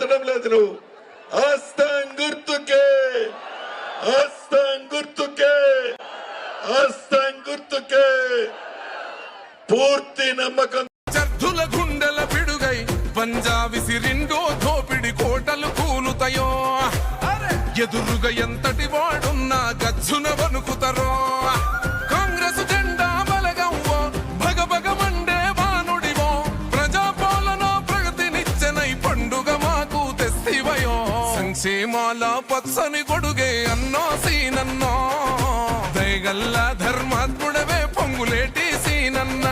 ఎత్తడం లేదు నువ్వు. హస్తం గుర్తుకే, హస్తం గుర్తుకే, హస్తం గుర్తుకే పూర్తి నమ్మకం. చర్ధుల గుండెల పిడుగై పంజాబి సిరిండో ధోపిడి కోటలు కూలుతాయో, ఎదురుగా ఎంతటి వాడున్నా గచ్చున వణుకుతారో. కాంగ్రెస్ జెండా బలగవ్వో, భగభగ మండే వానుడివో, ప్రజాపాలన ప్రగతినిచ్చనై పండుగ మాకు తెస్తివయో. సంక్షేమాల పచ్చని గొడుగే అన్నో సీనన్నో, దయగల్ల ధర్మాత్ముడవే పొంగులేటి సీనన్న.